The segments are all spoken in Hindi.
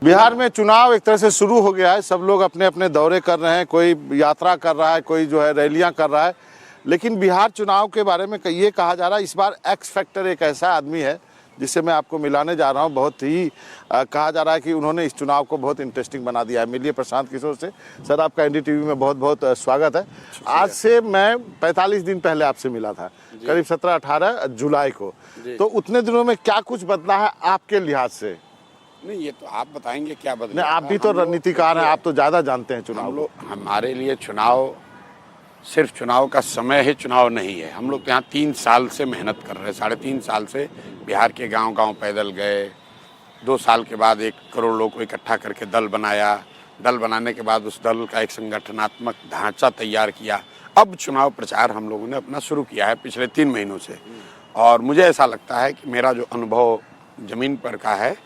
बिहार में चुनाव एक तरह से शुरू हो गया है। सब लोग अपने अपने दौरे कर रहे हैं, कोई यात्रा कर रहा है, कोई जो है रैलियां कर रहा है। लेकिन बिहार चुनाव के बारे में ये कहा जा रहा है, इस बार एक्स फैक्टर एक ऐसा आदमी है जिससे मैं आपको मिलाने जा रहा हूं। बहुत ही कहा जा रहा है कि उन्होंने इस चुनाव को बहुत इंटरेस्टिंग बना दिया है। मिलिए प्रशांत किशोर से। सर, आपका एनडीटीवी में बहुत बहुत स्वागत है। आज से मैं 45 दिन पहले आपसे मिला था, करीब 17-18 जुलाई को। तो उतने दिनों में क्या कुछ बदला है आपके लिहाज से? नहीं, ये तो आप बताएंगे क्या बदला। नहीं, आप भी तो रणनीतिकार हैं, आप तो ज़्यादा जानते हैं चुनाव। हमारे लिए चुनाव सिर्फ चुनाव का समय ही चुनाव नहीं है। हम लोग तो यहाँ 3 साल से मेहनत कर रहे हैं, 3.5 साल से बिहार के गांव-गांव पैदल गए। 2 साल के बाद 1 करोड़ लोग को इकट्ठा करके दल बनाया। दल बनाने के बाद उस दल का एक संगठनात्मक ढांचा तैयार किया। अब चुनाव प्रचार हम लोगों ने अपना शुरू किया है पिछले 3 महीनों से। और मुझे ऐसा लगता है कि मेरा जो अनुभव ज़मीन पर का है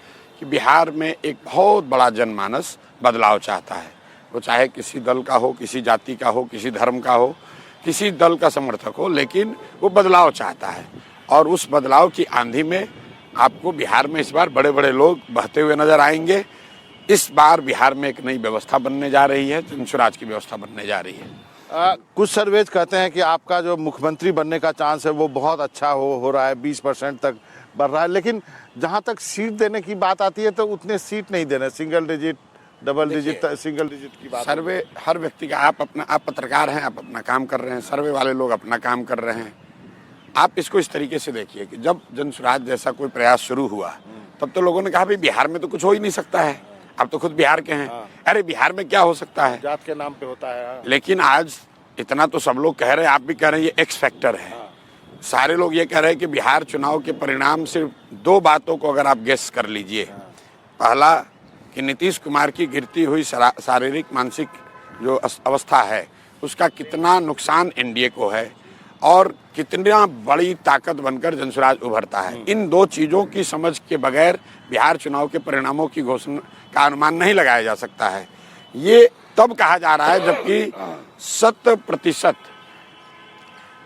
कि बिहार में एक बहुत बड़ा जनमानस बदलाव चाहता है। वो चाहे किसी दल का हो, किसी जाति का हो, किसी धर्म का हो, किसी दल का समर्थक हो, लेकिन वो बदलाव चाहता है। और उस बदलाव की आंधी में आपको बिहार में इस बार बड़े बड़े लोग बहते हुए नजर आएंगे। इस बार बिहार में एक नई व्यवस्था बनने जा रही है, जनस्वराज की व्यवस्था बनने जा रही है। कुछ सर्वेज कहते हैं कि आपका जो मुख्यमंत्री बनने का चांस है वो बहुत अच्छा हो रहा है, 20% तक बढ़ रहा है। लेकिन जहां तक सीट देने की बात आती है तो उतने सीट नहीं देने, single digit, double digit, single digit की बात। सर्वे हर व्यक्ति का, आप पत्रकार हैं, आप अपना काम कर रहे हैं, सर्वे वाले लोग अपना काम कर रहे हैं। आप इसको इस तरीके से देखिए कि जब जनस्वराज जैसा कोई प्रयास शुरू हुआ तब तो लोगों ने कहा भाई बिहार में तो कुछ हो ही नहीं सकता है, आप तो खुद बिहार के हैं। अरे बिहार में क्या हो सकता है, जात के नाम पे होता है। लेकिन आज इतना तो सब लोग कह रहे हैं, आप भी कह रहे हैं, ये एक्स फैक्टर है। सारे लोग ये कह रहे हैं कि बिहार चुनाव के परिणाम सिर्फ 2 बातों को अगर आप गेस कर लीजिए। पहला कि नीतीश कुमार की गिरती हुई शारीरिक मानसिक जो अवस्था है उसका कितना नुकसान एनडीए को है और कितना बड़ी ताकत बनकर जनस्वराज उभरता है। इन 2 चीज़ों की समझ के बगैर बिहार चुनाव के परिणामों की घोषणा का अनुमान नहीं लगाया जा सकता है। ये तब कहा जा रहा है जबकि 100%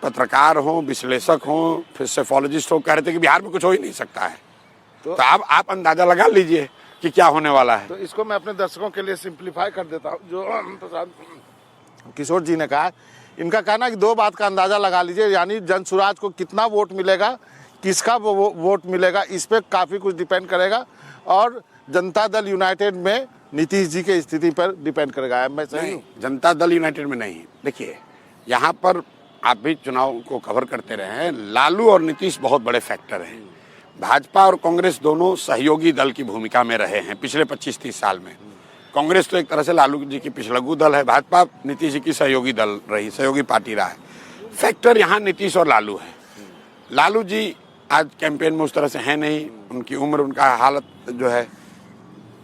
पत्रकार हों, विश्लेषक हों, फिर सेफोलॉजिस्ट हों, कह रहे थे कि बिहार में कुछ हो ही नहीं सकता है। तो आप अंदाजा लगा लीजिए कि क्या होने वाला है। तो इसको मैं अपने दर्शकों के लिए सिंप्लीफाई कर देता हूँ। जो प्रशांत किशोर जी ने कहा, इनका कहना कि 2 बात का अंदाजा लगा लीजिए, यानी जनस्वराज को कितना वोट मिलेगा, किसका वो वोट मिलेगा, इस पे काफ़ी कुछ डिपेंड करेगा। और जनता दल यूनाइटेड में नीतीश जी की स्थिति पर डिपेंड करेगा। मैं सही हूँ? जनता दल यूनाइटेड में नहीं। देखिए, यहाँ पर आप भी चुनाव को कवर करते रहे हैं, लालू और नीतीश बहुत बड़े फैक्टर हैं। भाजपा और कांग्रेस दोनों सहयोगी दल की भूमिका में रहे हैं पिछले 25-30 साल में। कांग्रेस तो एक तरह से लालू जी की पिछलग्गू दल है, भाजपा नीतीश जी की सहयोगी दल रही, सहयोगी पार्टी रहा है। फैक्टर यहाँ नीतीश और लालू है। लालू जी आज कैंपेन में उस तरह से हैं नहीं, उनकी उम्र, उनका हालत जो है।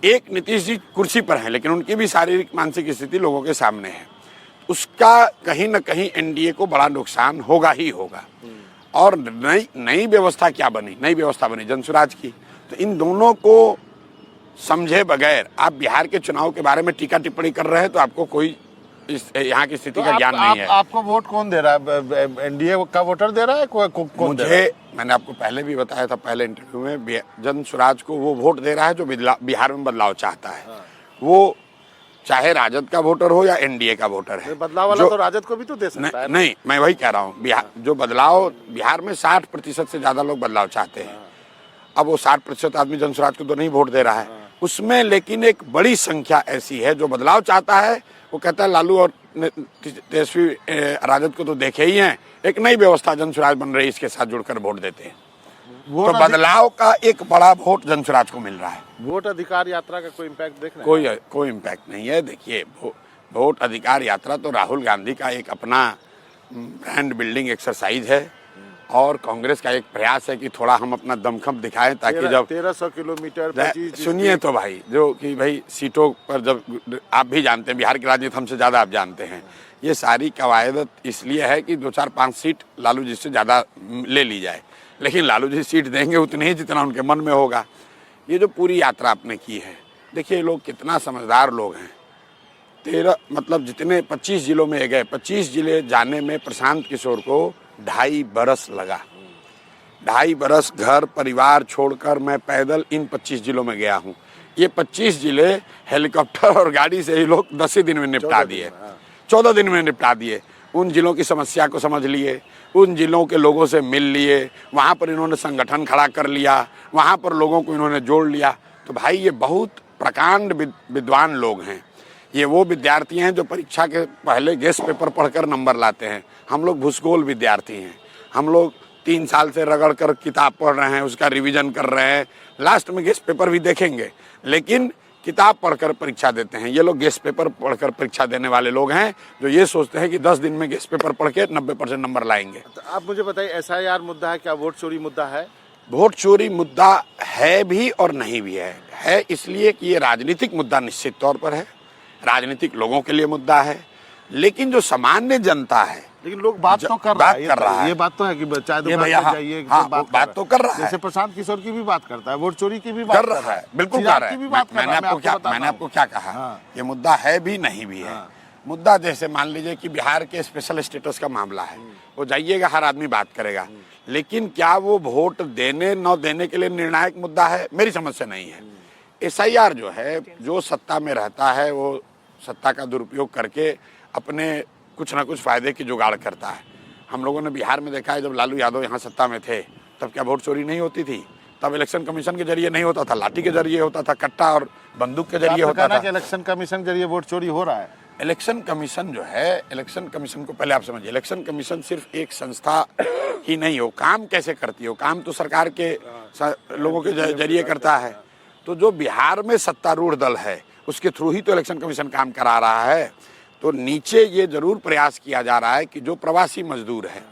एक नीतीश जी कुर्सी पर हैं, लेकिन उनकी भी शारीरिक मानसिक स्थिति लोगों के सामने है। उसका कहीं न कहीं एनडीए को बड़ा नुकसान होगा ही होगा। और नई व्यवस्था क्या बनी, नई व्यवस्था बनी जनस्वराज की। तो इन दोनों को समझे बगैर आप बिहार के चुनाव के बारे में टीका टिप्पणी कर रहे हैं तो आपको कोई यहाँ की स्थिति का ज्ञान नहीं है। आपको वोट कौन दे रहा है? एनडीए का वोटर दे रहा है? कौन दे रहा है? मैंने आपको पहले भी बताया था, पहले इंटरव्यू में, जनस्वराज को वो वोट दे रहा है जो बिहार में बदलाव चाहता है। वो चाहे राजद का वोटर हो या एनडीए का वोटर है। बदलाव वाला तो राजद को भी तो दे सकता है। नहीं, मैं वही कह रहा हूँ, जो बदलाव बिहार में 60% से ज्यादा लोग बदलाव चाहते हैं। अब वो 60% आदमी जनस्वराज को तो नहीं वोट दे रहा है उसमें, लेकिन एक बड़ी संख्या ऐसी है जो बदलाव चाहता है। वो कहता है लालू और तेजस्वी राजद को तो देखे ही हैं, एक नई व्यवस्था जनस्वराज बन रही है, इसके साथ जुड़कर वोट देते हैं। तो बदलाव का एक बड़ा वोट जनस्वराज को मिल रहा है। वोट अधिकार यात्रा का कोई इम्पैक्ट देख रहे हैं? कोई इम्पैक्ट नहीं है। देखिए, वोट अधिकार यात्रा तो राहुल गांधी का एक अपना ब्रांड बिल्डिंग एक्सरसाइज है और कांग्रेस का एक प्रयास है कि थोड़ा हम अपना दमखम दिखाएं ताकि जब 1300 किलोमीटर, सुनिए तो भाई, जो कि भाई सीटों पर, जब आप भी जानते हैं बिहार की राजनीति हमसे ज़्यादा आप जानते हैं, ये सारी कवायद इसलिए है कि 2-4-5 सीट लालू जी से ज़्यादा ले ली जाए। लेकिन लालू जी सीट देंगे उतनी ही जितना उनके मन में होगा। ये जो पूरी यात्रा आपने की है, देखिए लोग कितना समझदार लोग हैं। 13 मतलब जितने 25 जिलों में गए, 25 जिले जाने में प्रशांत किशोर को 2.5 बरस लगा। 2.5 बरस घर परिवार छोड़कर मैं पैदल इन 25 जिलों में गया हूँ। ये 25 जिले हेलीकॉप्टर और गाड़ी से ही लोग 10 ही दिन में निपटा दिए, 14 दिन में निपटा दिए। उन जिलों की समस्या को समझ लिए, उन जिलों के लोगों से मिल लिए, वहाँ पर इन्होंने संगठन खड़ा कर लिया, वहाँ पर लोगों को इन्होंने जोड़ लिया। तो भाई ये बहुत प्रकांड विद्वान लोग हैं। ये वो विद्यार्थी हैं जो परीक्षा के पहले गेस्ट पेपर पढ़कर नंबर लाते हैं। हम लोग भूसगोल विद्यार्थी हैं। हम लोग 3 साल से रगड़ कर किताब पढ़ रहे हैं, उसका रिवीजन कर रहे हैं, लास्ट में गेस्ट पेपर भी देखेंगे, लेकिन किताब पढ़कर परीक्षा देते हैं। ये लोग गेस्ट पेपर पढ़कर परीक्षा देने वाले लोग हैं जो ये सोचते हैं कि 10 दिन में गेस्ट पेपर पढ़ के 90% नंबर लाएंगे। तो आप मुझे बताइए, SIR मुद्दा है क्या, वोट चोरी मुद्दा है? वोट चोरी मुद्दा है भी और नहीं भी है इसलिए कि ये राजनीतिक मुद्दा निश्चित तौर पर है, राजनीतिक लोगों के लिए मुद्दा है, लेकिन जो सामान्य जनता है, लेकिन लोग बात तो कर रहा है, ये बात तो है कि चाय दुकान पे जाइए, बात तो कर रहा है। जैसे प्रशांत किशोर की भी बात करता है, वोट चोरी की भी बात कर रहा है, बिल्कुल कर रहा है। मैंने आपको क्या कहा, ये मुद्दा है भी नहीं भी है। मुद्दा जैसे मान लीजिए कि बिहार के स्पेशल स्टेटस का मामला है, वो जाइएगा, हर आदमी बात करेगा, लेकिन क्या वो वोट देने न देने के लिए निर्णायक मुद्दा है? मेरी समझ से नहीं है। SIR जो है, जो सत्ता में रहता है वो सत्ता का दुरुपयोग करके अपने कुछ ना कुछ फायदे की जुगाड़ करता है। हम लोगों ने बिहार में देखा है, जब लालू यादव यहाँ सत्ता में थे तब क्या वोट चोरी नहीं होती थी? तब इलेक्शन कमीशन के जरिए नहीं होता था, लाठी के जरिए होता था, कट्टा और बंदूक के जरिए होता था। इलेक्शन कमीशन के जरिए वोट चोरी हो रहा है। इलेक्शन कमीशन जो है, इलेक्शन कमीशन को पहले आप समझिए, इलेक्शन कमीशन सिर्फ एक संस्था ही नहीं हो, काम कैसे करती हो, काम तो सरकार के लोगों के जरिए करता है। तो जो बिहार में सत्तारूढ़ दल है उसके थ्रू ही तो इलेक्शन कमीशन काम करा रहा है। तो नीचे ये जरूर प्रयास किया जा रहा है कि जो प्रवासी मजदूर है,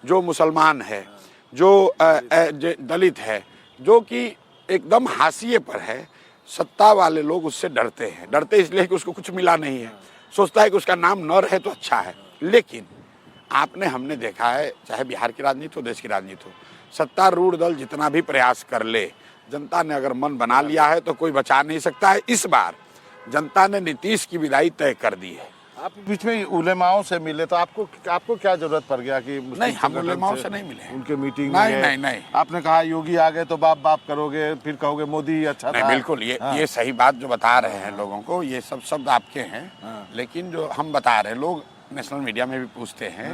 जो मुसलमान है, जो दलित है, जो कि एकदम हाशिए पर है, सत्ता वाले लोग उससे डरते हैं। डरते इसलिए कि उसको कुछ मिला नहीं है, सोचता है कि उसका नाम न रहे तो अच्छा है। लेकिन हमने देखा है, चाहे बिहार की राजनीति हो, देश की राजनीति हो, सत्तारूढ़ दल जितना भी प्रयास कर ले, जनता ने अगर मन बना लिया है तो कोई बचा नहीं सकता है। इस बार जनता ने नीतीश की विदाई तय कर दी है। आप बीच में उलेमाओं से मिले तो आपको क्या जरूरत पड़ गया कि नहीं, हम उलेमाओं से नहीं मिले, उनके मीटिंग में नहीं। आपने कहा योगी आ गए तो बाप करोगे, फिर कहोगे मोदी अच्छा नहीं, था। बिल्कुल ये सही बात जो बता रहे हैं लोगों को, ये सब शब्द आपके हैं। लेकिन जो हम बता रहे हैं, लोग नेशनल मीडिया में भी पूछते हैं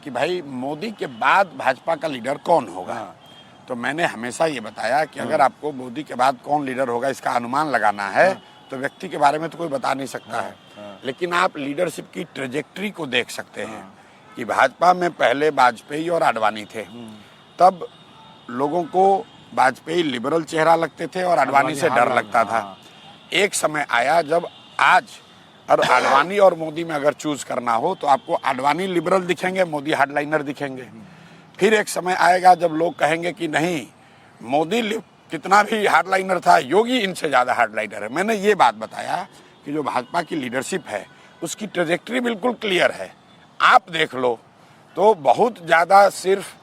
कि भाई मोदी के बाद भाजपा का लीडर कौन होगा। तो मैंने हमेशा ये बताया कि अगर आपको मोदी के बाद कौन लीडर होगा इसका अनुमान लगाना है तो व्यक्ति के बारे में तो कोई बता नहीं सकता है, लेकिन आप लीडरशिप की ट्रेजेक्ट्री को देख सकते हैं कि भाजपा में पहले वाजपेयी और आडवाणी थे, तब लोगों को वाजपेयी लिबरल चेहरा लगते थे और आडवाणी से डर लगता था। एक समय आया जब आज और आडवाणी और मोदी में अगर चूज करना हो तो आपको आडवाणी लिबरल दिखेंगे, मोदी हार्डलाइनर दिखेंगे। फिर एक समय आएगा जब लोग कहेंगे कि नहीं, मोदी कितना भी हार्डलाइनर था, योगी इनसे ज़्यादा हार्डलाइनर है। मैंने ये बात बताया कि जो भाजपा की लीडरशिप है उसकी ट्रेजेक्ट्री बिल्कुल क्लियर है। आप देख लो तो बहुत ज़्यादा सिर्फ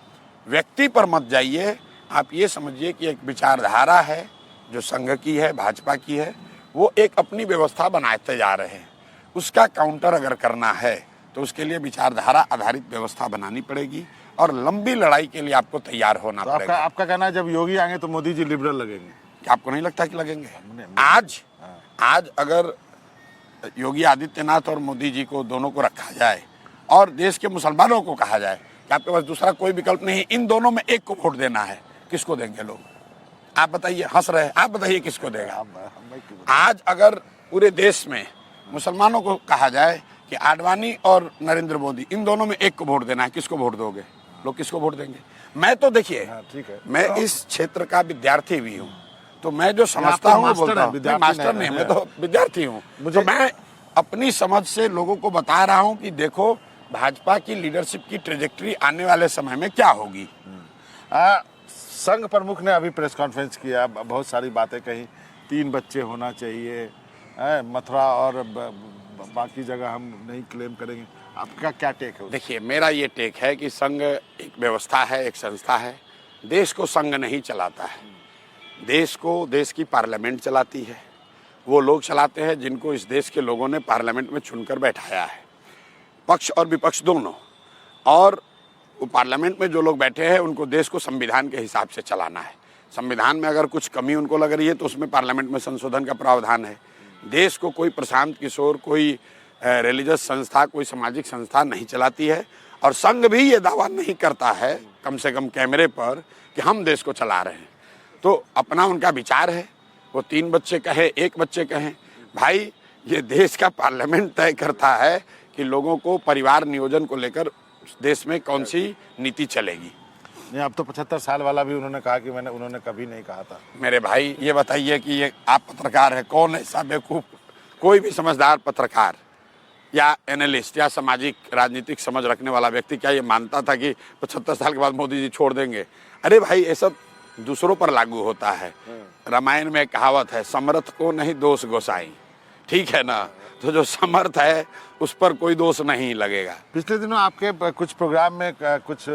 व्यक्ति पर मत जाइए, आप ये समझिए कि एक विचारधारा है जो संघ की है, भाजपा की है, वो एक अपनी व्यवस्था बनाते जा रहे हैं। उसका काउंटर अगर करना है तो उसके लिए विचारधारा आधारित व्यवस्था बनानी पड़ेगी और लंबी लड़ाई के लिए आपको तैयार होना पड़ेगा। आपका कहना है जब योगी आएंगे तो मोदी जी लिबरल लगेंगे, क्या आपको नहीं लगता कि लगेंगे? आज अगर योगी आदित्यनाथ और मोदी जी को दोनों को रखा जाए और देश के मुसलमानों को कहा जाए कि आपके पास दूसरा कोई विकल्प नहीं, इन दोनों में एक को वोट देना है, किसको देंगे लोग? आप बताइए, हंस रहे हैं, आप बताइए किसको देगा? आज अगर पूरे देश में मुसलमानों को कहा जाए कि आडवाणी और नरेंद्र मोदी, इन दोनों में एक को वोट देना है, किसको वोट दोगे? लोग किसको वोट देंगे? मैं तो देखिए, मैं इस क्षेत्र का विद्यार्थी भी हूँ, तो मैं जो समझता हूँ बोलता हूँ। मास्टर नहीं, मैं तो विद्यार्थी हूँ। तो मैं अपनी समझ से लोगों को बता रहा हूँ कि देखो भाजपा की लीडरशिप की ट्रेजेक्ट्री आने वाले समय में क्या होगी। संघ प्रमुख ने अभी प्रेस कॉन्फ्रेंस किया, बहुत सारी बातें कही, 3 बच्चे होना चाहिए, मथुरा और बाकी जगह हम नहीं क्लेम करेंगे। आपका क्या टेक है? देखिए, मेरा ये टेक है कि संघ एक व्यवस्था है, एक संस्था है। देश को संघ नहीं चलाता है, देश को देश की पार्लियामेंट चलाती है। वो लोग चलाते हैं जिनको इस देश के लोगों ने पार्लियामेंट में चुनकर बैठाया है, पक्ष और विपक्ष दोनों। और वो पार्लियामेंट में जो लोग बैठे हैं उनको देश को संविधान के हिसाब से चलाना है। संविधान में अगर कुछ कमी उनको लग रही है तो उसमें पार्लियामेंट में संशोधन का प्रावधान है। देश को कोई प्रशांत किशोर, कोई रिलीजियस संस्था, कोई सामाजिक संस्था नहीं चलाती है, और संघ भी ये दावा नहीं करता है कम से कम कैमरे पर कि हम देश को चला रहे हैं। तो अपना उनका विचार है, वो 3 बच्चे कहे 1 बच्चे कहें, भाई ये देश का पार्लियामेंट तय करता है कि लोगों को परिवार नियोजन को लेकर देश में कौन सी नीति चलेगी। नहीं, अब तो 75 साल वाला भी उन्होंने कहा कि उन्होंने कभी नहीं कहा था। मेरे भाई ये बताइए कि ये आप पत्रकार है, कौन ऐसा बेवकूफ़, कोई भी समझदार पत्रकार या एनालिस्ट या सामाजिक राजनीतिक समझ रखने वाला व्यक्ति क्या ये मानता था कि 75 साल के बाद मोदी जी छोड़ देंगे? अरे भाई ये सब दूसरों पर लागू होता है। रामायण में कहावत है, समर्थ को नहीं दोष गोसाई, ठीक है ना? तो जो समर्थ है उस पर कोई दोष नहीं लगेगा। पिछले दिनों आपके कुछ प्रोग्राम में कुछ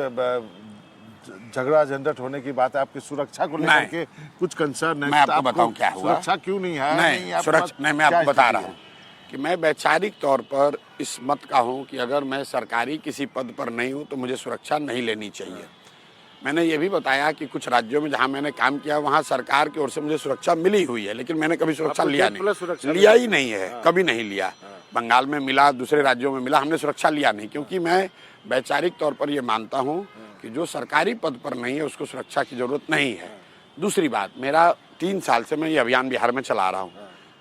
झगड़ा झंझट होने की बात है, आपकी सुरक्षा को लेकर के कुछ कंसर्न है। मैं आपको बताऊं क्या हुआ। सुरक्षा क्यों नहीं है? नहीं, सुरक्षा नहीं, मैं आपको बता रहा हूँ कि मैं वैचारिक तौर पर इस मत का हूँ कि अगर मैं सरकारी किसी पद पर नहीं हूँ तो मुझे सुरक्षा नहीं लेनी चाहिए। मैंने ये भी बताया कि कुछ राज्यों में जहाँ मैंने काम किया वहाँ सरकार की ओर से मुझे सुरक्षा मिली हुई है, लेकिन मैंने कभी सुरक्षा लिया ही नहीं है, कभी नहीं लिया। बंगाल में मिला, दूसरे राज्यों में मिला, हमने सुरक्षा लिया नहीं, क्योंकि मैं वैचारिक तौर पर ये मानता हूँ कि जो सरकारी पद पर नहीं है उसको सुरक्षा की जरूरत नहीं है। दूसरी बात, मेरा 3 साल से मैं ये अभियान बिहार में चला रहा हूँ।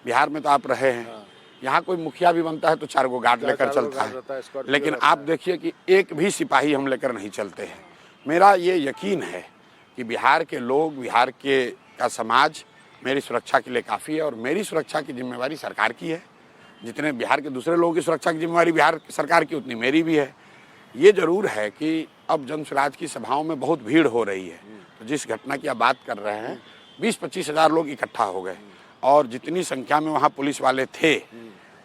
बिहार में तो आप रहे हैं, यहाँ कोई मुखिया भी बनता है तो 4 गो गार्ड लेकर चलता है, लेकिन आप देखिए कि एक भी सिपाही हम लेकर नहीं चलते हैं। मेरा ये यकीन है कि बिहार के लोग, बिहार का समाज मेरी सुरक्षा के लिए काफ़ी है, और मेरी सुरक्षा की जिम्मेवारी सरकार की है। जितने बिहार के दूसरे लोगों की सुरक्षा की जिम्मेवारी बिहार सरकार की, उतनी मेरी भी है। ये जरूर है कि अब जन स्वराज की सभाओं में बहुत भीड़ हो रही है, तो जिस घटना की आप बात कर रहे हैं 20-25 हज़ार लोग इकट्ठा हो गए, और जितनी संख्या में वहाँ पुलिस वाले थे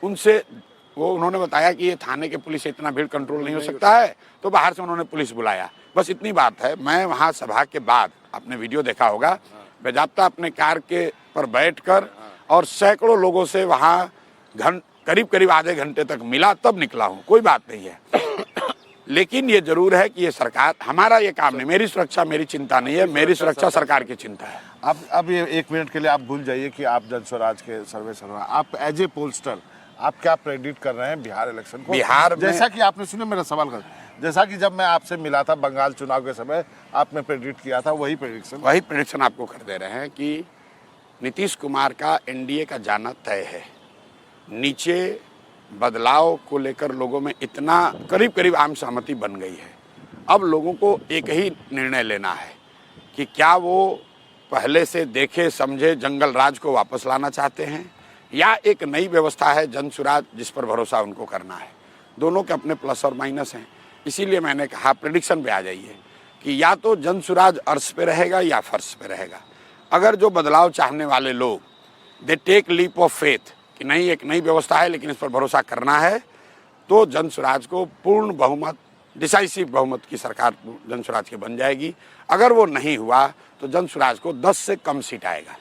उनसे उन्होंने बताया कि ये थाने के पुलिस से इतना भीड़ कंट्रोल नहीं हो सकता है, तो बाहर से उन्होंने पुलिस बुलाया। बस इतनी बात है। मैं वहाँ सभा के बाद, आपने वीडियो देखा होगा, बेजाब्ता अपने कार के पर बैठकर और सैकड़ों लोगों से वहाँ करीब आधे घंटे तक मिला, तब निकला हूँ। कोई बात नहीं है, लेकिन ये जरूर है कि ये सरकार, हमारा ये काम नहीं, मेरी सुरक्षा मेरी चिंता नहीं है, मेरी सुरक्षा सरकार की चिंता है। अब ये 1 मिनट के लिए आप भूल जाइए कि आप जन स्वराज के सर्वे आप एज ए पोलस्टर आप क्या प्रेडिक्ट कर रहे हैं बिहार इलेक्शन को? बिहार में, जैसा कि आपने सुने मेरा सवाल कर, जैसा कि जब मैं आपसे मिला था बंगाल चुनाव के समय, आपने प्रेडिक्ट किया था वही प्रेडिक्शन आपको कर दे रहे हैं कि नीतीश कुमार का एनडीए का जाना तय है। नीचे बदलाव को लेकर लोगों में इतना करीब आम सहमति बन गई है। अब लोगों को एक ही निर्णय लेना है कि क्या वो पहले से देखे समझे जंगल राज को वापस लाना चाहते हैं, या एक नई व्यवस्था है जन स्वराज जिस पर भरोसा उनको करना है। दोनों के अपने प्लस और माइनस हैं। इसीलिए मैंने कहा प्रेडिक्शन पे आ जाइए कि या तो जन स्वराज अर्श पे रहेगा या फर्श पे रहेगा। अगर जो बदलाव चाहने वाले लोग they take leap of faith कि नहीं, एक नई व्यवस्था है लेकिन इस पर भरोसा करना है, तो जन स्वराज को पूर्ण बहुमत, डिसाइसिव बहुमत की सरकार जन स्वराज की बन जाएगी। अगर वो नहीं हुआ तो जन स्वराज को 10 से कम सीट आएगा।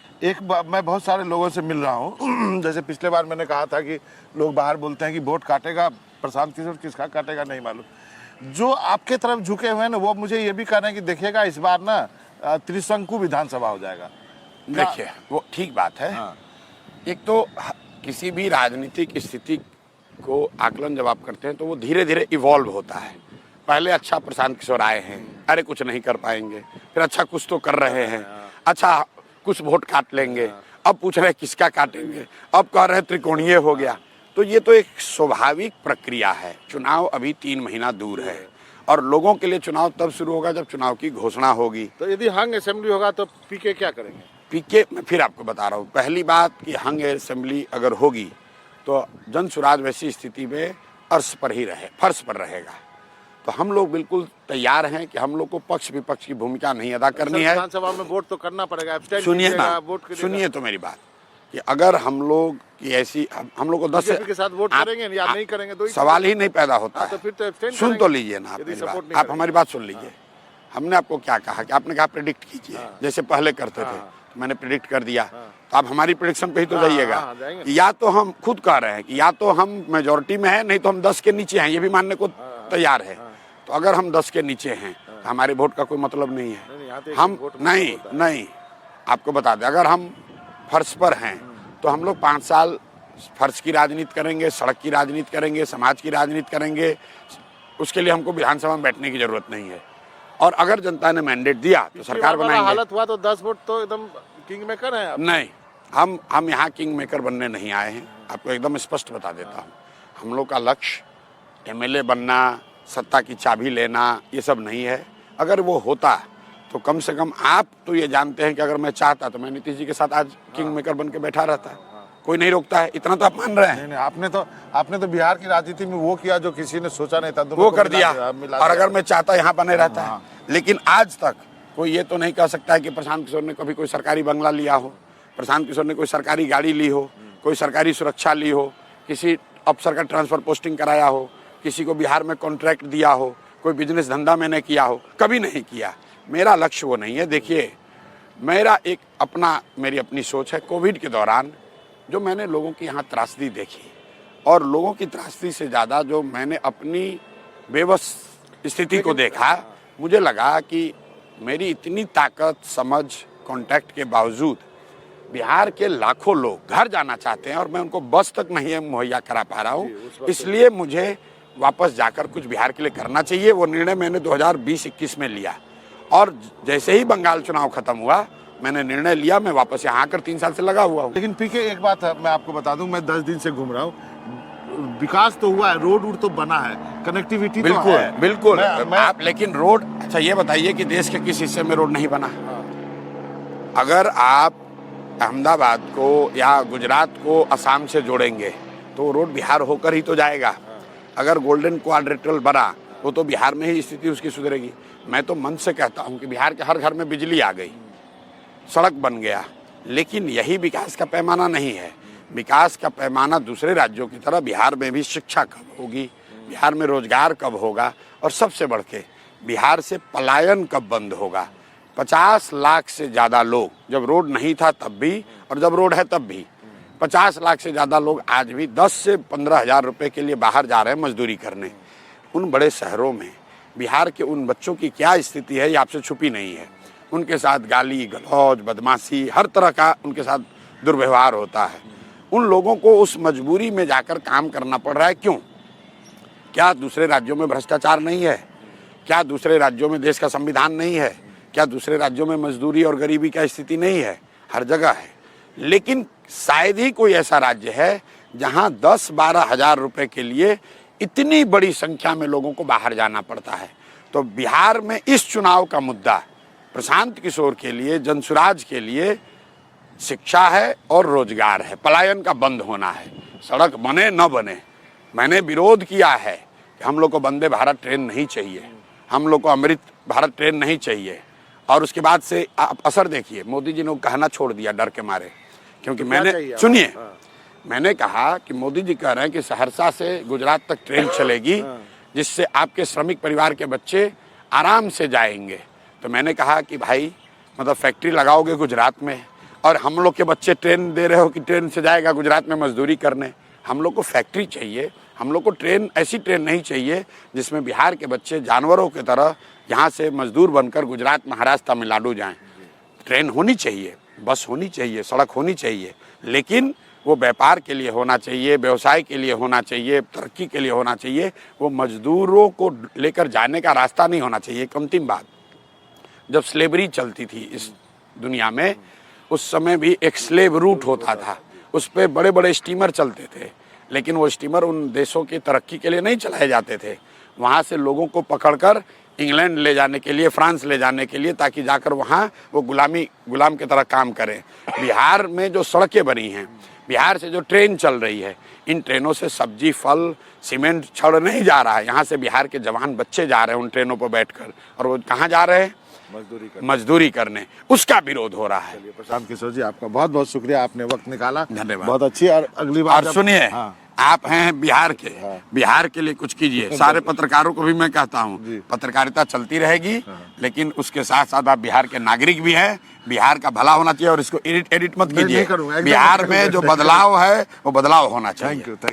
मैं बहुत सारे लोगों से मिल रहा हूँ जैसे पिछले बार मैंने कहा था कि लोग बाहर बोलते हैं कि वोट काटेगा प्रशांत किशोर, किसका काटेगा नहीं मालूम। जो आपके तरफ झुके हुए हैं ना, वो मुझे ये भी कह रहे हैं कि देखिएगा इस बार ना त्रिशंकु विधानसभा हो जाएगा। देखिए वो ठीक बात है। एक तो किसी भी राजनीतिक स्थिति को आकलन जब आप करते हैं तो वो धीरे धीरे इवॉल्व होता है। पहले अच्छा प्रशांत किशोर आए हैं, अरे कुछ नहीं कर पाएंगे, फिर अच्छा कुछ तो कर रहे हैं, अच्छा कुछ वोट काट लेंगे, अब पूछ रहे हैं किसका काटेंगे, अब कह रहे हैं त्रिकोणीय हो गया। तो ये तो एक स्वाभाविक प्रक्रिया है। चुनाव अभी 3 महीना दूर है, और लोगों के लिए चुनाव तब शुरू होगा जब चुनाव की घोषणा होगी। तो यदि हंग असेंबली होगा तो पीके क्या करेंगे? पीके मैं फिर आपको बता रहा हूँ। पहली बात कि हंग असेंबली अगर होगी तो जन स्वराज वैसी स्थिति में अर्श पर ही फर्श पर रहेगा। तो हम लोग बिल्कुल तैयार हैं कि हम लोग को पक्ष विपक्ष की भूमिका नहीं अदा करनी है। विधानसभा में वोट तो करना पड़ेगा। सुनिए तो मेरी बात कि अगर हम लोग की ऐसी, हम लोग को 10 के साथ वोट करेंगे या नहीं करेंगे, तो सवाल ही नहीं पैदा होता तो है। फिर तो सुन तो लीजिए ना आप हमारी बात सुन लीजिए। हमने आपको क्या कहा कि आपने कहा प्रेडिक्ट कीजिए, जैसे पहले करते थे, तो मैंने प्रेडिक्ट कर दिया। तो आप हमारी प्रेडिक्शन पे ही तो जाइएगा। या तो हम खुद कह रहे हैं कि या तो हम मेजोरिटी में हैं, नहीं तो हम 10 के नीचे हैं, ये भी मानने को तैयार है। तो अगर हम 10 के नीचे हैं तो हमारे वोट का कोई मतलब नहीं है। हम नहीं आपको बता दें, अगर हम फर्श पर हैं तो हम लोग 5 साल फर्श की राजनीति करेंगे, सड़क की राजनीति करेंगे, समाज की राजनीति करेंगे। उसके लिए हमको विधानसभा में बैठने की जरूरत नहीं है। और अगर जनता ने मैंडेट दिया तो सरकार बनाएंगे। हालत हुआ तो 10 वोट तो एकदम किंग मेकर है। नहीं, हम यहाँ किंग मेकर बनने नहीं आए हैं। आपको एकदम स्पष्ट बता देता हूँ, हम लोग का लक्ष्य एमएलए बनना, सत्ता की चाबी लेना, ये सब नहीं है। अगर वो होता तो कम से कम आप तो ये जानते हैं कि अगर मैं चाहता तो मैं नीतीश जी के साथ आज किंग मेकर बन के बैठा रहता। कोई नहीं रोकता है, इतना तो आप मान रहे हैं। नहीं, आपने तो बिहार की राजनीति में वो किया जो किसी ने सोचा नहीं था, वो कर दिया। और अगर मैं चाहता यहाँ बने रहता है। लेकिन आज तक कोई ये तो नहीं कह सकता है कि प्रशांत किशोर ने कभी कोई सरकारी बंगला लिया हो, प्रशांत किशोर ने कोई सरकारी गाड़ी ली हो, कोई सरकारी सुरक्षा ली हो, किसी अफसर का ट्रांसफर पोस्टिंग कराया हो, किसी को बिहार में कॉन्ट्रैक्ट दिया हो, कोई बिजनेस धंधा मैंने किया हो, कभी नहीं किया। मेरा लक्ष्य वो नहीं है। देखिए, मेरी अपनी सोच है। कोविड के दौरान जो मैंने लोगों की यहाँ त्रासदी देखी, और लोगों की त्रासदी से ज़्यादा जो मैंने अपनी बेबस स्थिति को देखा, मुझे लगा कि मेरी इतनी ताकत, समझ, कांटेक्ट के बावजूद बिहार के लाखों लोग घर जाना चाहते हैं और मैं उनको बस तक नहीं मुहैया करा पा रहा हूँ। इसलिए मुझे वापस जाकर कुछ बिहार के लिए करना चाहिए। वो निर्णय मैंने 2020-21 में लिया, और जैसे ही बंगाल चुनाव खत्म हुआ मैंने निर्णय लिया, मैं वापस यहाँ आकर 3 साल से लगा हुआ हूँ। लेकिन पीके, एक बात है, मैं आपको बता दूं, मैं 10 दिन से घूम रहा हूँ। विकास तो हुआ है, रोड तो बना है, कनेक्टिविटी तो है। बिल्कुल। आप लेकिन रोड, अच्छा ये बताइए कि देश के किस हिस्से में रोड नहीं बना? अगर आप अहमदाबाद को या गुजरात को असम से जोड़ेंगे तो रोड बिहार होकर ही तो जाएगा। अगर गोल्डन क्वाड्रिलेटरल बना वो तो बिहार में ही स्थिति उसकी सुधरेगी। मैं तो मन से कहता हूँ कि बिहार के हर घर में बिजली आ गई, सड़क बन गया, लेकिन यही विकास का पैमाना नहीं है। विकास का पैमाना दूसरे राज्यों की तरह बिहार में भी शिक्षा कब होगी, बिहार में रोजगार कब होगा, और सबसे बढ़ के बिहार से पलायन कब बंद होगा। 50 लाख से ज़्यादा लोग, जब रोड नहीं था तब भी और जब रोड है तब भी, 50 लाख से ज़्यादा लोग आज भी 10 से 15 हज़ार रुपये के लिए बाहर जा रहे हैं मजदूरी करने। उन बड़े शहरों में बिहार के उन बच्चों की क्या स्थिति है ये आपसे छुपी नहीं है। उनके साथ गाली गलौज, बदमाशी, हर तरह का उनके साथ दुर्व्यवहार होता है। उन लोगों को उस मजबूरी में जाकर काम करना पड़ रहा है। क्यों? क्या दूसरे राज्यों में भ्रष्टाचार नहीं है? क्या दूसरे राज्यों में देश का संविधान नहीं है? क्या दूसरे राज्यों में मजदूरी और गरीबी का स्थिति नहीं है? हर जगह है। लेकिन शायद ही कोई ऐसा राज्य है जहां 10-12 हज़ार रुपये के लिए इतनी बड़ी संख्या में लोगों को बाहर जाना पड़ता है। तो बिहार में इस चुनाव का मुद्दा प्रशांत किशोर के लिए, जनसुराज के लिए शिक्षा है और रोजगार है, पलायन का बंद होना है। सड़क बने न बने, मैंने विरोध किया है कि हम लोग को वंदे भारत ट्रेन नहीं चाहिए, हम लोग को अमृत भारत ट्रेन नहीं चाहिए। और उसके बाद से आप असर देखिए, मोदी जी ने कहना छोड़ दिया डर के मारे, क्योंकि मैंने, सुनिए, मैंने कहा कि मोदी जी कह रहे हैं कि सहरसा से गुजरात तक ट्रेन चलेगी जिससे आपके श्रमिक परिवार के बच्चे आराम से जाएंगे। तो मैंने कहा कि भाई, मतलब फैक्ट्री लगाओगे गुजरात में और हम लोग के बच्चे ट्रेन दे रहे हो कि ट्रेन से जाएगा गुजरात में मजदूरी करने। हम लोग को फैक्ट्री चाहिए, हम लोग को ट्रेन, ऐसी ट्रेन नहीं चाहिए जिसमें बिहार के बच्चे जानवरों की तरह यहाँ से मजदूर बनकर गुजरात, महाराष्ट्र, तमिलनाडु जाएं। ट्रेन होनी चाहिए, बस होनी चाहिए, सड़क होनी चाहिए, लेकिन वो व्यापार के लिए होना चाहिए, व्यवसाय के लिए होना चाहिए, तरक्की के लिए होना चाहिए। वो मजदूरों को लेकर जाने का रास्ता नहीं होना चाहिए। एक अंतिम बात, जब स्लेवरी चलती थी इस दुनिया में, उस समय भी एक स्लेव रूट होता था, उस पर बड़े बड़े स्टीमर चलते थे, लेकिन वो स्टीमर उन देशों की तरक्की के लिए नहीं चलाए जाते थे। वहाँ से लोगों को पकड़कर इंग्लैंड ले जाने के लिए, फ्रांस ले जाने के लिए, ताकि जाकर वहाँ वो गुलाम की तरह काम करें। बिहार में जो सड़कें बनी हैं, बिहार से जो ट्रेन चल रही है, इन ट्रेनों से सब्जी, फल, सीमेंट छड़ नहीं जा रहा है। यहाँ से बिहार के जवान बच्चे जा रहे हैं उन ट्रेनों पर बैठकर, और वो कहाँ जा रहे हैं? मजदूरी करने। उसका विरोध हो रहा है। प्रशांत किशोर जी, आपका बहुत बहुत शुक्रिया, आपने वक्त निकाला, धन्यवाद। बहुत अच्छी। और अगली बार सुनिए, आप हैं बिहार के, बिहार के लिए कुछ कीजिए। सारे पत्रकारों को भी मैं कहता हूँ, पत्रकारिता चलती रहेगी, लेकिन उसके साथ साथ आप बिहार के नागरिक भी हैं। बिहार का भला होना चाहिए और इसको एडिट मत कीजिए। बिहार में जो बदलाव है वो बदलाव होना चाहिए।